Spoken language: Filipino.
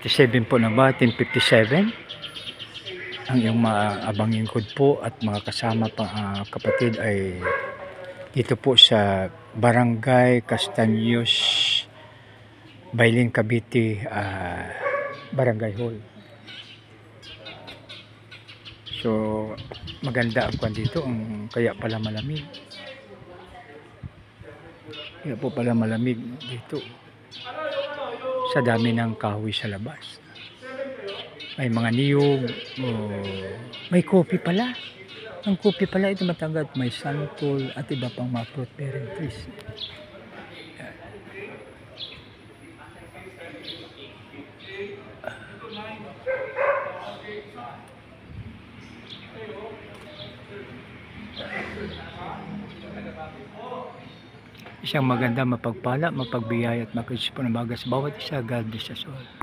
10:57 po na ba? 10:57. Ang iyong maabangin ko po at mga kasama pa kapatid ay dito po sa Barangay Castaños, Bailin, Cavite, Barangay Hall. So maganda ang kwan dito, kaya pala malamig. Kaya po pala malamig dito sa dami ng kahoy sa labas. May mga niyog, may kopi pala. Ang kopi pala ito matagat, may santol at iba pang mga fruit bearing trees. Isang maganda, mapagpala, mapagbiyaya at makrispo na magas bawat isa, God bless us all.